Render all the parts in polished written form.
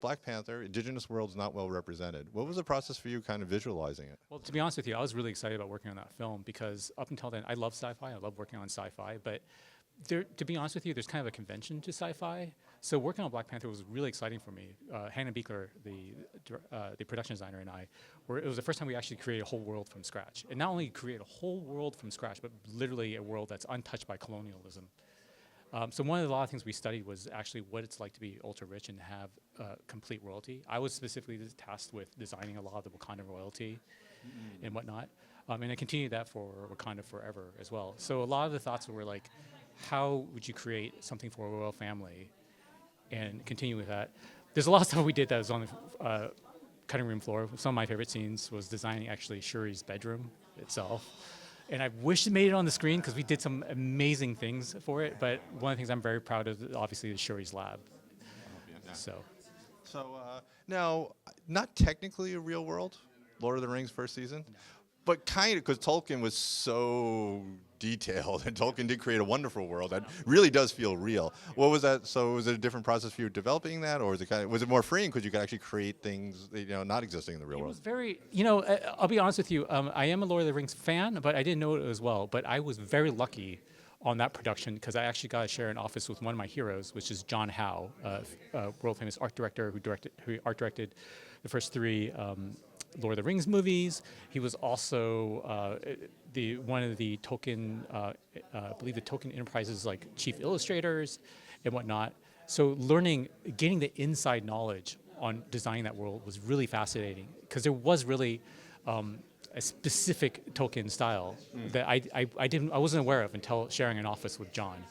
Black Panther, indigenous world's not well represented. What was the process for you kind of visualizing it? Well, to be honest with you, I was really excited about working on that film because up until then, I love sci-fi. I love working on sci-fi, but to be honest with you, there's kind of a convention to sci-fi. So working on Black Panther was really exciting for me. Hannah Beekler, the production designer, and I, it was the first time we actually created a whole world from scratch. And not only create a whole world from scratch, but literally a world that's untouched by colonialism. So one of the lot of things we studied was actually what it's like to be ultra rich and have complete royalty. I was specifically tasked with designing a lot of the Wakanda royalty and whatnot. And I continued that for Wakanda Forever as well. So a lot of the thoughts were like, how would you create something for a royal family and continue with that? There's a lot of stuff we did that was on the cutting room floor. Some of my favorite scenes was designing actually Shuri's bedroom itself. And I wish it made it on the screen because we did some amazing things for it. But one of the things I'm very proud of, obviously, is Shuri's lab. Yeah. So Now, not technically a real world, Lord of the Rings first season, but kind of, because Tolkien was so detailed, and Tolkien did create a wonderful world that really does feel real. What was that? So was it a different process for you developing that, or was it more freeing because you could actually create things not existing in the real world? It was very, I'll be honest with you, I am a Lord of the Rings fan, but I didn't know it as well. But I was very lucky on that production because I actually got to share an office with one of my heroes, which is John Howe, world famous art director who art directed the first three Lord of the Rings movies. He was also one of the Tolkien, I believe the Tolkien Enterprises like chief illustrators and whatnot. So getting the inside knowledge on designing that world was really fascinating because there was really a specific Tolkien style that I wasn't aware of until sharing an office with John.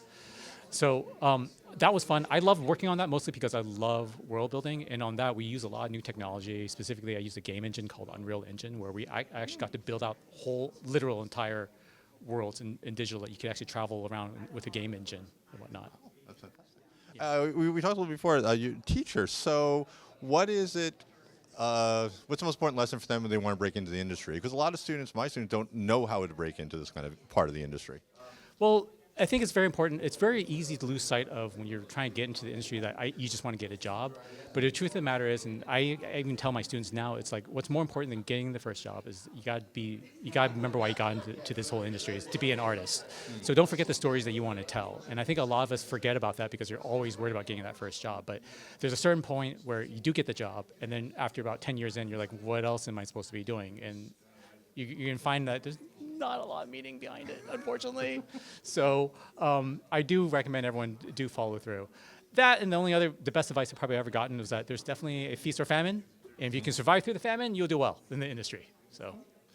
So that was fun. I loved working on that mostly because I love world building, and on that we use a lot of new technology. Specifically, I used a game engine called Unreal Engine, where I actually got to build out whole, literal entire worlds in digital that you could actually travel around with a game engine and whatnot. That's fantastic. We talked a little before. You're a teacher, so what is it? What's the most important lesson for them when they want to break into the industry? Because a lot of my students don't know how to break into this kind of part of the industry. Well, I think it's very important. It's very easy to lose sight of when you're trying to get into the industry that you just want to get a job. But the truth of the matter is, and I even tell my students now, it's like what's more important than getting the first job is you got to remember why you got into this whole industry is to be an artist. So don't forget the stories that you want to tell. And I think a lot of us forget about that because you're always worried about getting that first job. But there's a certain point where you do get the job, and then after about 10 years in, you're like, what else am I supposed to be doing? And you can find that there's not a lot of meaning behind it, unfortunately. So I do recommend everyone do follow through. That and the best advice I've probably ever gotten was that there's definitely a feast or famine, and if you can survive through the famine, you'll do well in the industry. So.